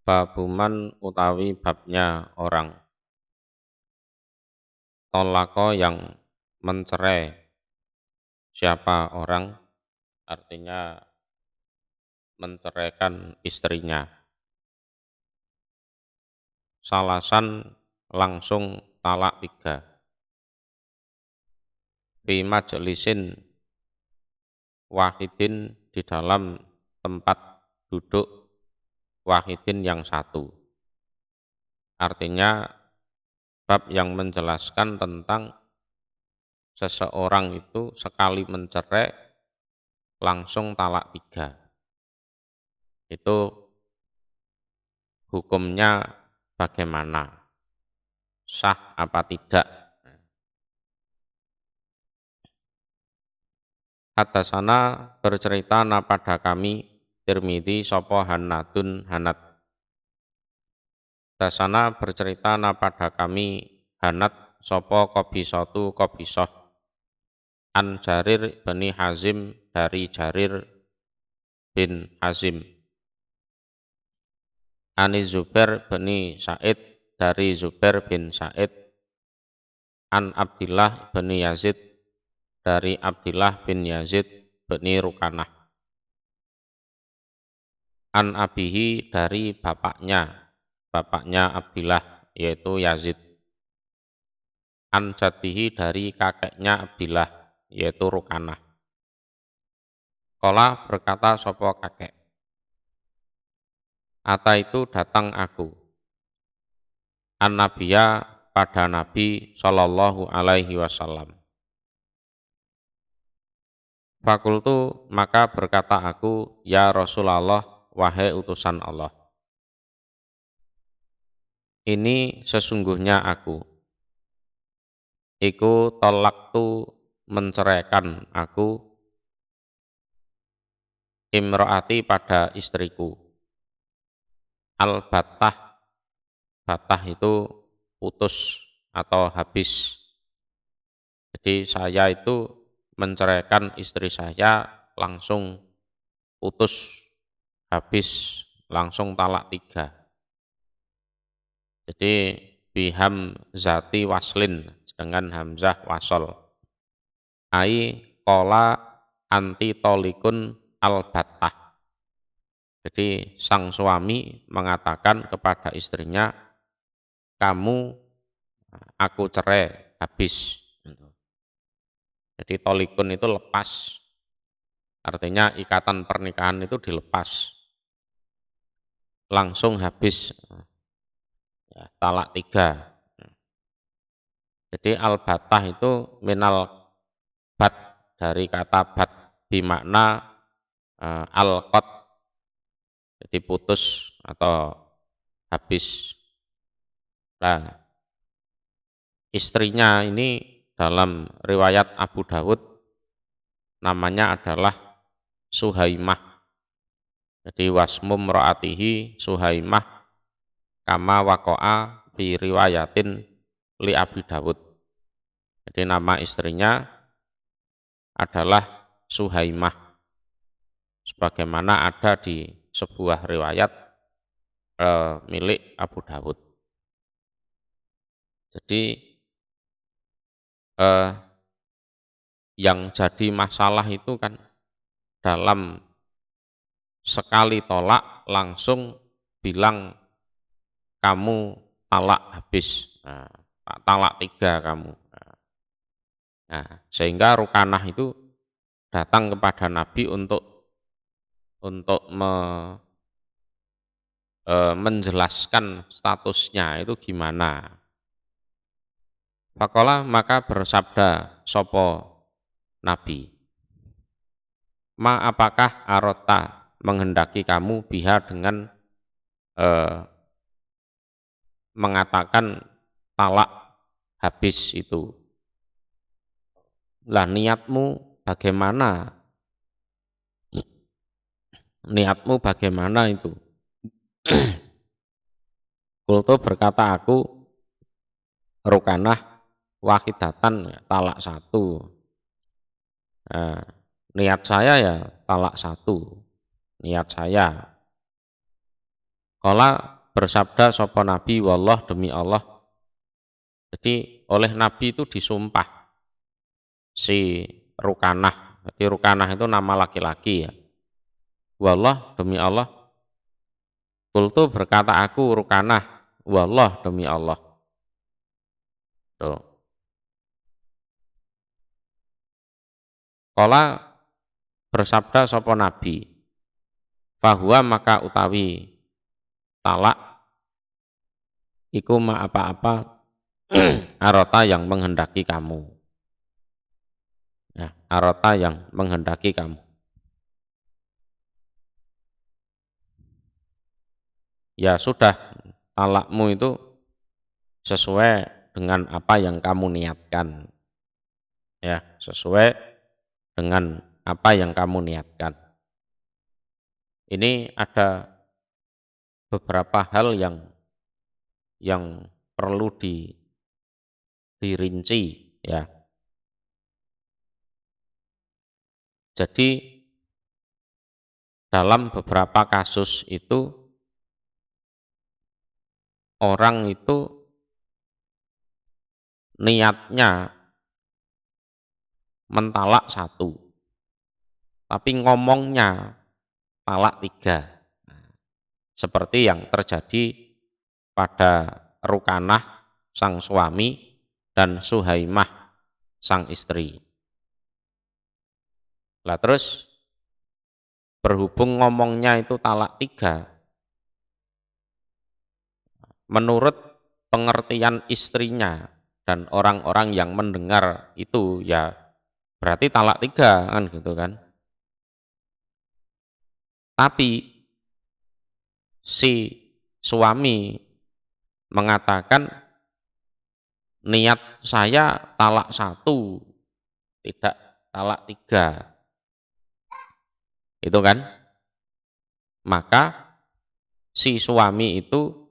Babuman utawi babnya orang tolako yang mencerai. Siapa orang? Artinya menceraikan istrinya. Salasan langsung talak 3. Fi majlisin wahidin di dalam tempat duduk wahidin yang satu. Artinya bab yang menjelaskan tentang seseorang itu sekali mencerai langsung talak 3. Itu hukumnya bagaimana? Sah apa tidak? Hadasana bercerita pada kami Tirmidzi sapa Hanadun Hanad. Hadasana bercerita pada kami Hanad sapa Qabisatu Qabisah. An Jarir bin Hazim dari Jarir bin Hazim. Ani Zubair bin Sa'id dari Zubair bin Sa'id. An Abdillah bin Yazid dari Abdillah bin Yazid bin Rukanah. An abihi dari bapaknya Abdillah yaitu Yazid. An jaddihi dari kakeknya Abdillah yaitu Rukanah. Qala berkata sapa kakek. Ata itu datang aku. An Nabiya pada Nabi sallallahu alaihi wasallam. Fakultu maka berkata aku, ya Rasulullah, wahai utusan Allah. Ini sesungguhnya aku. Iku tolaktu menceraikan aku imro'ati pada istriku. Al-batah, batah itu putus atau habis. Jadi saya itu menceraikan istri saya langsung putus, habis, langsung talak 3. Jadi biham zati waslin dengan hamzah wasol. Ai kola anti tolikun al-batah. Jadi sang suami mengatakan kepada istrinya, kamu aku cerai, habis. Jadi tolikun itu lepas. Artinya ikatan pernikahan itu dilepas. Langsung habis. Ya, talak 3. Jadi al-batah itu minal bat dari kata bat bimakna al-qat. Jadi putus atau habis. Nah, istrinya ini dalam riwayat Abu Dawud namanya adalah Suhaimah. Jadi wasmum ro'atihi Suhaimah kama wako'a bi riwayatin li Abi Dawud. Jadi nama istrinya adalah Suhaimah. Sebagaimana ada di sebuah riwayat milik Abu Dawud. Jadi yang jadi masalah itu kan dalam sekali tolak langsung bilang kamu talak habis, talak 3 kamu. Nah, sehingga Rukanah itu datang kepada Nabi untuk menjelaskan statusnya itu gimana. Faqala maka bersabda sopo Nabi, ma apakah arota menghendaki kamu biha dengan mengatakan talak habis itu. Lah niatmu bagaimana? Niatmu bagaimana itu? Kultu berkata aku, Rukanah wahidatan talak 1. Niat saya ya talak 1. Niat saya. Kala bersabda sapa Nabi, wallah demi Allah. Jadi oleh Nabi itu disumpah si Rukanah. Jadi Rukanah itu nama laki-laki ya. Wallah demi Allah. Qultu berkata aku Rukanah, wallah demi Allah. Tuh. Kala bersabda sapa Nabi, fahuwa maka utawi talak iku ma apa-apa arota yang menghendaki kamu. Ya, arota yang menghendaki kamu. Ya sudah, talakmu itu sesuai dengan apa yang kamu niatkan. Ya, sesuai dengan apa yang kamu niatkan. Ini ada beberapa hal yang perlu dirinci ya. Jadi dalam beberapa kasus itu orang itu niatnya mentalak satu, tapi ngomongnya talak tiga. Seperti yang terjadi pada Rukanah sang suami dan Suhaimah sang istri. Lah terus berhubung ngomongnya itu talak tiga, menurut pengertian istrinya dan orang-orang yang mendengar itu ya berarti talak tiga kan gitu kan. Tapi si suami mengatakan niat saya talak satu, tidak talak tiga. Itu kan? Maka si suami itu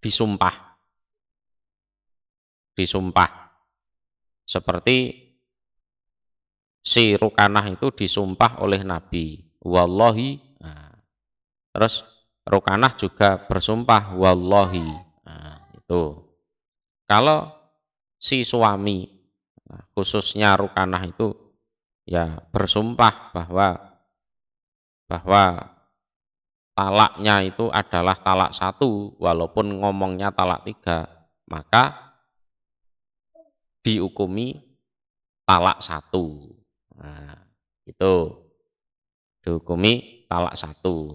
disumpah. Seperti si Rukanah itu disumpah oleh Nabi. Wallahi. Nah, terus Rukanah juga bersumpah wallahi. Nah, itu. Kalau si suami, khususnya Rukanah itu ya bersumpah bahwa talaknya itu adalah talak satu walaupun ngomongnya talak tiga, maka dihukumi talak satu. Nah, itu dihukumi talak satu.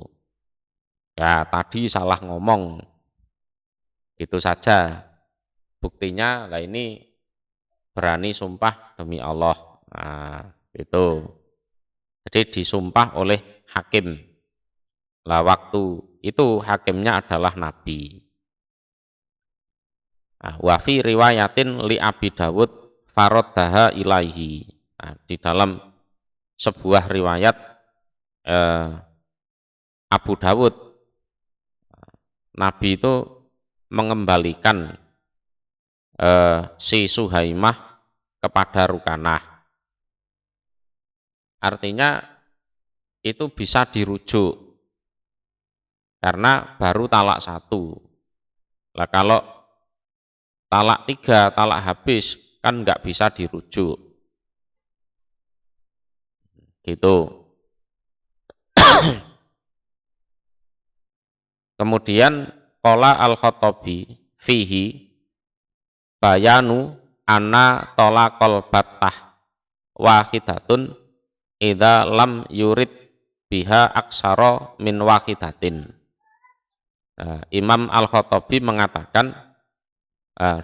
Ya tadi salah ngomong, itu saja. Buktinya lah ini berani sumpah demi Allah. Nah, itu. Jadi disumpah oleh hakim. Lah waktu itu hakimnya adalah Nabi. Nah, wa fi riwayatin li Abi Dawud faraddaha ilaihi. Nah, di dalam sebuah riwayat Abu Dawud, Nabi itu mengembalikan si Suhaimah kepada Rukanah. Artinya itu bisa dirujuk karena baru talak satu. Lah kalau talak tiga, talak habis kan nggak bisa dirujuk. Gitu. Kemudian qala al-Khattabi fihi bayanu anna talaqal battah wahidatun idza lam yurid biha aksara min wahidatin. Imam Al-Khattabi mengatakan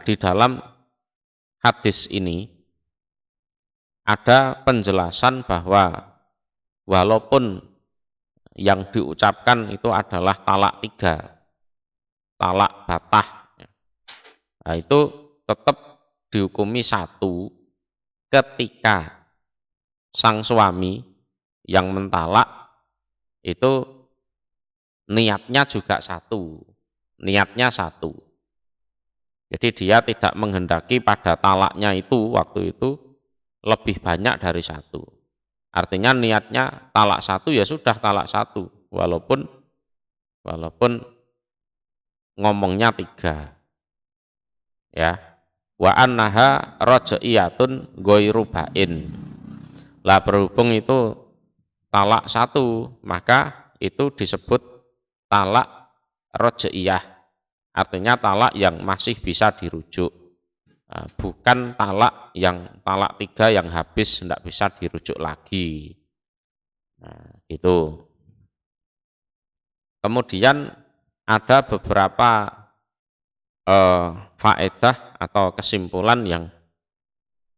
di dalam hadis ini ada penjelasan bahwa walaupun yang diucapkan itu adalah talak tiga, talak batah, nah, itu tetap dihukumi satu ketika sang suami yang mentalak itu niatnya juga satu, niatnya satu. Jadi dia tidak menghendaki pada talaknya itu waktu itu lebih banyak dari satu. Artinya niatnya talak satu ya sudah talak satu, walaupun walaupun ngomongnya 3 ya. Wa annaha raj'iyatun ghairu ba'in. Lah berhubung itu talak 1, maka itu disebut talak raj'iyah. Artinya talak yang masih bisa dirujuk. Bukan talak 3 yang habis tidak bisa dirujuk lagi. Nah, gitu. Kemudian ada beberapa faedah atau kesimpulan yang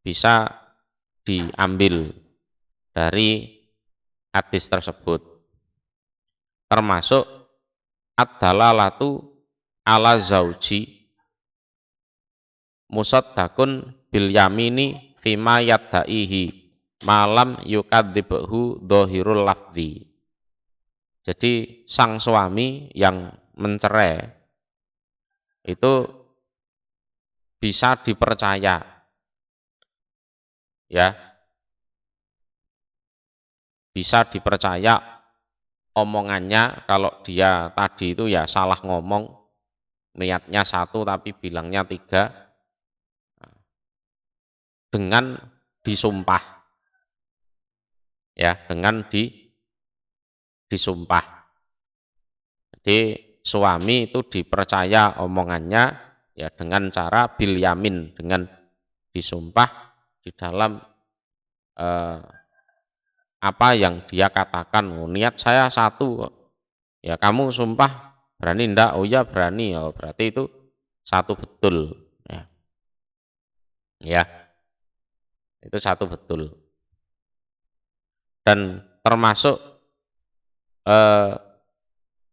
bisa diambil dari hadis tersebut, termasuk ad-dalalatu ala zauji musaddaqun bil yamini fima yaddaihi malam yukadzibhu dhahirul lafzi. Jadi sang suami yang mencerai itu bisa dipercaya, ya, bisa dipercaya omongannya. Kalau dia tadi itu ya salah ngomong, niatnya 1 tapi bilangnya 3, dengan disumpah, ya, dengan disumpah. Jadi suami itu dipercaya omongannya ya dengan cara bil yamin, dengan disumpah di dalam apa yang dia katakan. Niat saya 1 ya, kamu sumpah berani ndak? Oh ya berani. Oh berarti itu 1 betul, ya, ya, itu 1 betul. Dan termasuk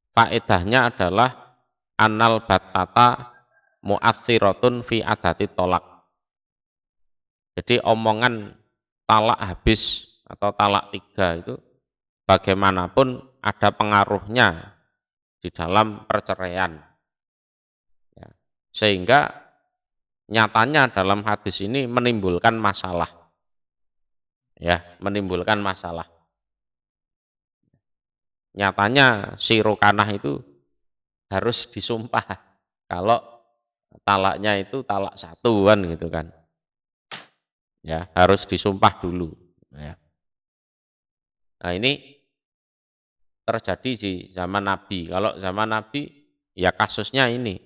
faedahnya adalah annal battata mu'atsiratun fi adati tolak. Jadi omongan talak habis atau talak 3 itu bagaimanapun ada pengaruhnya di dalam perceraian, ya. Sehingga nyatanya dalam hadis ini menimbulkan masalah, ya, menimbulkan masalah. Nyatanya si Rukanah itu harus disumpah kalau talaknya itu talak 1 kan, gitu kan, ya, harus disumpah dulu, ya. Nah ini terjadi di zaman Nabi. Kalau zaman Nabi ya kasusnya ini,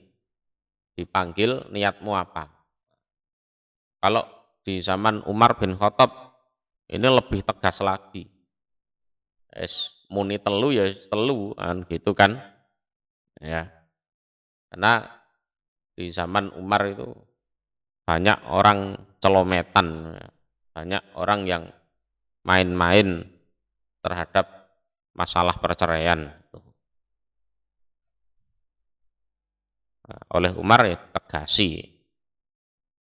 dipanggil niatmu apa. Kalau di zaman Umar bin Khattab ini lebih tegas lagi. Muni telu ya telu kan, gitu kan, ya. Karena di zaman Umar itu banyak orang celometan, banyak orang yang main-main terhadap masalah perceraian. Oleh Umar ya tegasi.